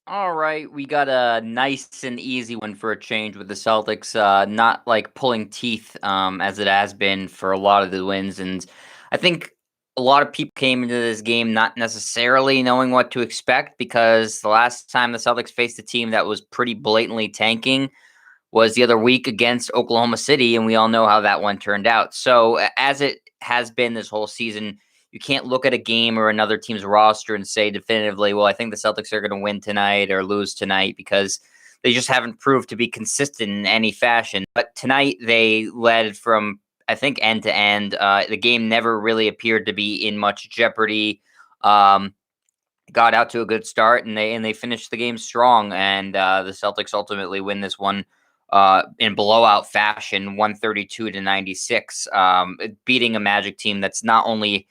All right, we got a nice and easy one for a change with the Celtics. Not like pulling teeth, as it has been for a lot of the wins, and I think a lot of people came into this game not necessarily knowing what to expect because the last time the Celtics faced a team that was pretty blatantly tanking was the other week against Oklahoma City, and we all know how that one turned out. So, as it has been this whole season, you can't look at a game or another team's roster and say definitively, well, I think the Celtics are going to win tonight or lose tonight because they just haven't proved to be consistent in any fashion. But tonight they led from, I think, end to end. The game never really appeared to be in much jeopardy. Um, got out to a good start and they finished the game strong, and the Celtics ultimately win this one in blowout fashion, 132 to 96, beating a Magic team that's not only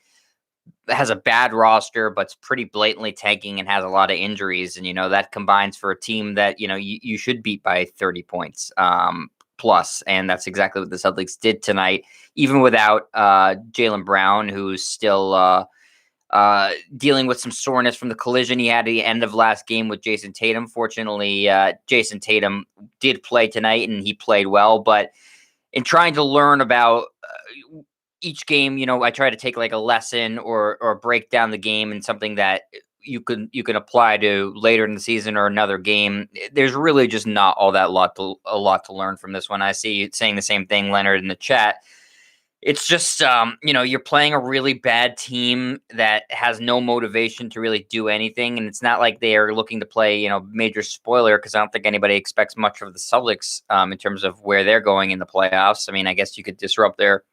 has a bad roster but's pretty blatantly tanking and has a lot of injuries, and that combines for a team that you should beat by 30 points plus, and that's exactly what the Celtics did tonight, even without Jaylen Brown, who's still dealing with some soreness from the collision he had at the end of last game with Jason Tatum. Fortunately, Jason Tatum did play tonight and he played well. But in trying to learn about each game, I try to take like a lesson or break down the game and something that you can apply to later in the season or another game. There's really just not all that a lot to learn from this one. I see you saying the same thing, Leonard, in the chat. It's just, you're playing a really bad team that has no motivation to really do anything. And it's not like they are looking to play, major spoiler, because I don't think anybody expects much of the Celtics in terms of where they're going in the playoffs. I mean, I guess you could disrupt their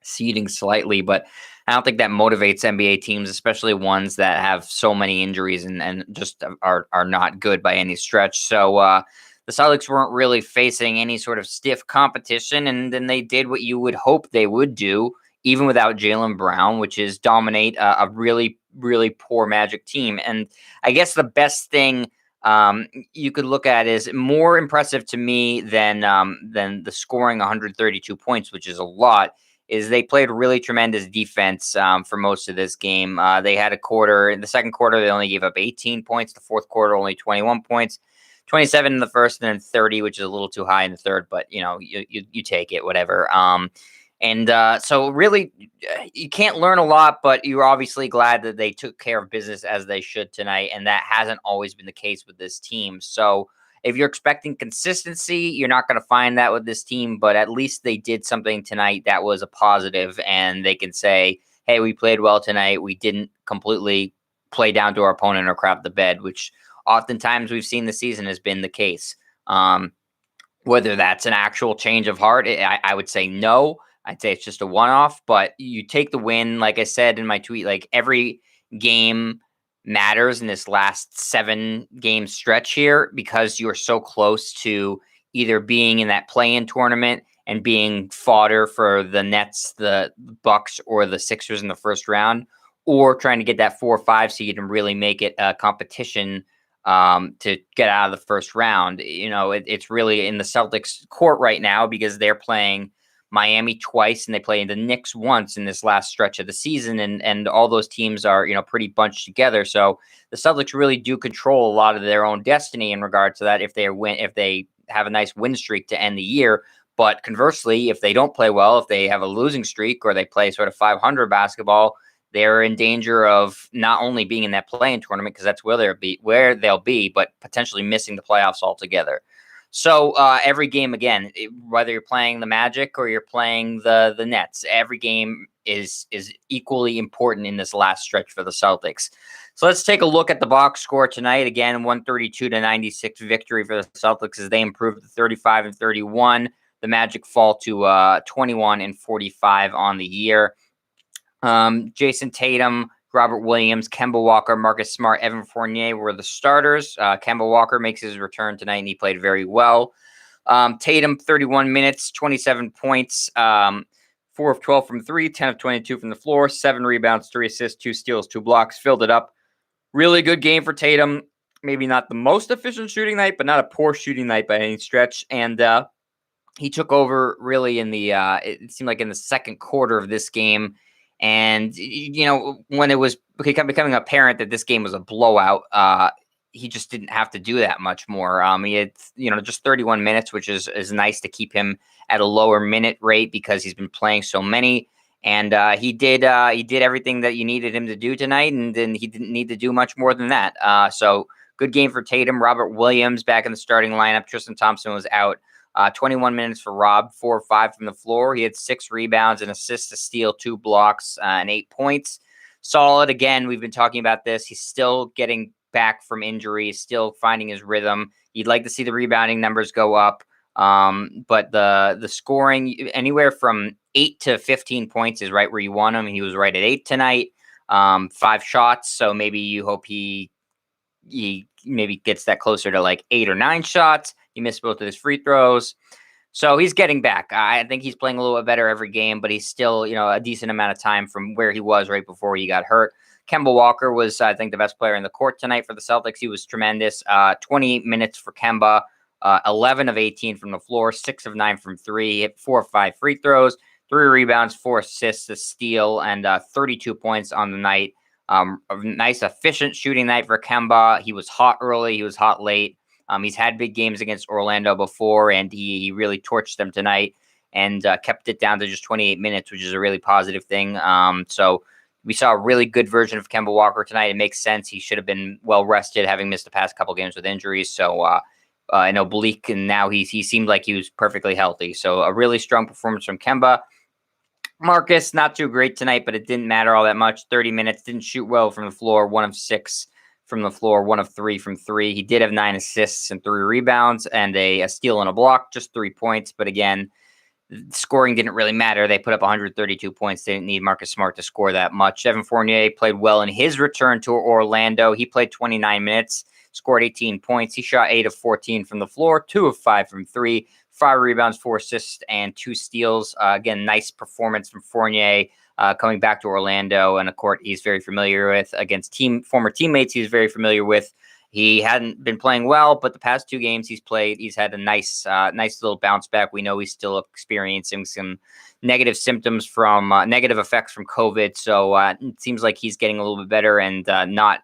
seeding slightly, but I don't think that motivates NBA teams, especially ones that have so many injuries and just are not good by any stretch. So, the Celtics weren't really facing any sort of stiff competition, and then they did what you would hope they would do, even without Jaylen Brown, which is dominate a really, really poor Magic team. And I guess the best thing you could look at is more impressive to me than the scoring 132 points, which is a lot. Is they played really tremendous defense for most of this game. They had a quarter in the second quarter; they only gave up 18 points. The fourth quarter, only 21 points. 27 in the first, and then 30, which is a little too high in the third, but you take it, whatever. So really, you can't learn a lot, but you're obviously glad that they took care of business as they should tonight, and that hasn't always been the case with this team. So if you're expecting consistency, you're not going to find that with this team, but at least they did something tonight that was a positive, and they can say, hey, we played well tonight. We didn't completely play down to our opponent or crap the bed, which oftentimes we've seen this season has been the case. Whether that's an actual change of heart, I would say no. I'd say it's just a one-off, but you take the win. Like I said in my tweet, like every game matters in this last 7-game stretch here because you're so close to either being in that play-in tournament and being fodder for the Nets, the Bucks, or the Sixers in the first round, or trying to get that 4 or 5 seed and really make it a competition to get out of the first round. It's really in the Celtics court right now because they're playing Miami twice and they play the Knicks once in this last stretch of the season, and all those teams are pretty bunched together. So the Celtics really do control a lot of their own destiny in regard to that if they have a nice win streak to end the year. But conversely, if they don't play well, if they have a losing streak or they play sort of 500 basketball, they're in danger of not only being in that play-in tournament because that's where they'll be, but potentially missing the playoffs altogether. So every game, again, whether you're playing the Magic or you're playing the Nets, every game is equally important in this last stretch for the Celtics. So let's take a look at the box score tonight. Again, 132 to 96 victory for the Celtics as they improved to 35 and 31. The Magic fall to 21 and 45 on the year. Jason Tatum, Robert Williams, Kemba Walker, Marcus Smart, Evan Fournier were the starters. Kemba Walker makes his return tonight, and he played very well. Tatum, 31 minutes, 27 points, 4 of 12 from 3, 10 of 22 from the floor, 7 rebounds, 3 assists, 2 steals, 2 blocks, filled it up. Really good game for Tatum. Maybe not the most efficient shooting night, but not a poor shooting night by any stretch. And he took over really it seemed like in the second quarter of this game. And, when it was becoming apparent that this game was a blowout, he just didn't have to do that much more. He had, just 31 minutes, which is nice to keep him at a lower minute rate because he's been playing so many. And he did everything that you needed him to do tonight, and then he didn't need to do much more than that. So good game for Tatum. Robert Williams back in the starting lineup. Tristan Thompson was out. 21 minutes for Rob, 4 or 5 from the floor. He had 6 rebounds, an assist, a steal, 2 blocks, and 8 points. Solid. Again, we've been talking about this. He's still getting back from injury, still finding his rhythm. You'd like to see the rebounding numbers go up. But the scoring anywhere from 8 to 15 points is right where you want him. He was right at 8 tonight. 5 shots. So maybe you hope he maybe gets that closer to like 8 or 9 shots. He missed both of his free throws. So he's getting back. I think he's playing a little bit better every game, but he's still, a decent amount of time from where he was right before he got hurt. Kemba Walker was, I think, the best player in the court tonight for the Celtics. He was tremendous. 28 minutes for Kemba, 11 of 18 from the floor, 6 of 9 from 3, hit 4 or 5 free throws, 3 rebounds, 4 assists, a steal, and 32 points on the night. A nice, efficient shooting night for Kemba. He was hot early. He was hot late. He's had big games against Orlando before, and he really torched them tonight and kept it down to just 28 minutes, which is a really positive thing. So we saw a really good version of Kemba Walker tonight. It makes sense. He should have been well rested, having missed the past couple games with injuries. So an oblique, and now he seemed like he was perfectly healthy. So a really strong performance from Kemba. Marcus, not too great tonight, but it didn't matter all that much. 30 minutes, didn't shoot well from the floor, 1 of 6 from the floor, 1 of 3 from 3. He did have 9 assists and 3 rebounds and a steal and a block, just 3 points. But again, scoring didn't really matter. They put up 132 points. They didn't need Marcus Smart to score that much. Evan Fournier played well in his return to Orlando. He played 29 minutes, scored 18 points. He shot 8 of 14 from the floor, 2 of 5 from 3. 5 rebounds, 4 assists, and 2 steals. Again, nice performance from Fournier coming back to Orlando and a court he's very familiar with against former teammates he's very familiar with. He hadn't been playing well, but the past 2 games he's played, he's had a nice little bounce back. We know he's still experiencing some negative symptoms from negative effects from COVID. So it seems like he's getting a little bit better and not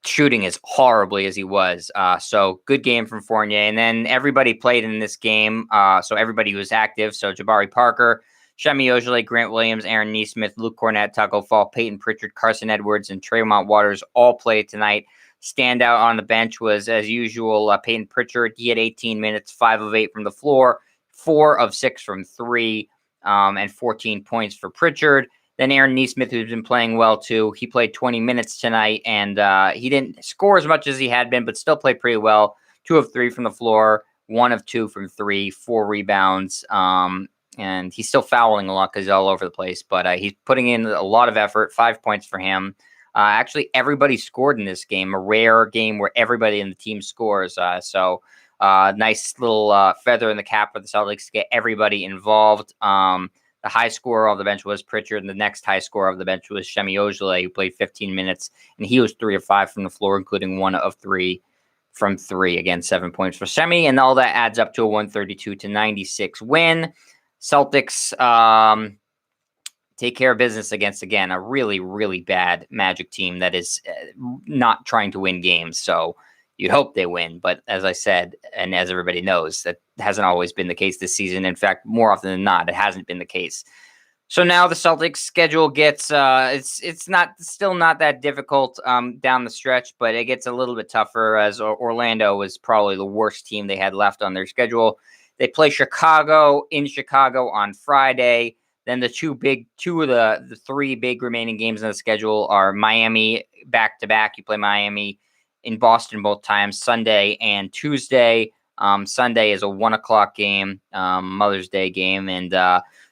shooting as horribly as he was. So good game from Fournier. And then everybody played in this game. So everybody was active. So Jabari Parker, Shemi Ojale, Grant Williams, Aaron Nesmith, Luke Cornett, Taco Fall, Peyton Pritchard, Carson Edwards, and Tremont Waters all played tonight. Standout on the bench was, as usual, Peyton Pritchard. He had 18 minutes, 5 of 8 from the floor, 4 of 6 from 3, and 14 points for Pritchard. Then Aaron Nesmith, who's been playing well too, he played 20 minutes tonight, and he didn't score as much as he had been, but still played pretty well. 2 of 3 from the floor, 1 of 2 from 3, 4 rebounds, and he's still fouling a lot because he's all over the place, but he's putting in a lot of effort. 5 points for him. Actually, everybody scored in this game, a rare game where everybody in the team scores. So nice little feather in the cap for the Celtics to get everybody involved. The high scorer off the bench was Pritchard, and the next high scorer off the bench was Shemi Ojale, who played 15 minutes, and he was 3 of 5 from the floor, including 1 of 3 from 3. Again, 7 points for Shemi, and all that adds up to a 132-96 win. Celtics take care of business against, again, a really, really bad Magic team that is not trying to win games. So you'd hope they win. But as I said, and as everybody knows, that hasn't always been the case this season. In fact, more often than not, it hasn't been the case. So now the Celtics schedule gets it's still not that difficult down the stretch, but it gets a little bit tougher as Orlando was probably the worst team they had left on their schedule. They play Chicago in Chicago on Friday. Then the two of the 3 big remaining games on the schedule are Miami back to back. You play Miami in Boston both times, Sunday and Tuesday. Sunday is a 1:00 game, Mother's Day game, and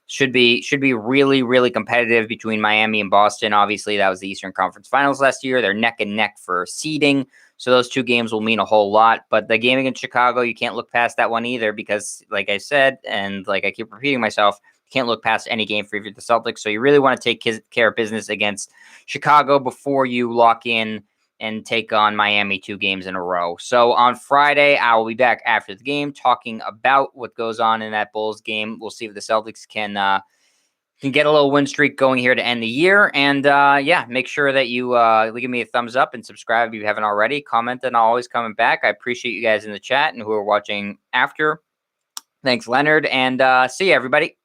should be really, really competitive between Miami and Boston. Obviously, that was the Eastern Conference Finals last year. They're neck and neck for seeding, so those 2 games will mean a whole lot. But the game against Chicago, you can't look past that one either because, like I said, and like I keep repeating myself, you can't look past any game for the Celtics. So you really want to take care of business against Chicago before you lock in and take on Miami 2 games in a row. So on Friday, I will be back after the game talking about what goes on in that Bulls game. We'll see if the Celtics can can get a little win streak going here to end the year. And yeah, make sure that you give me a thumbs up and subscribe if you haven't already. Comment, and I'll always coming back. I appreciate you guys in the chat and who are watching after. Thanks, Leonard, and see you, everybody.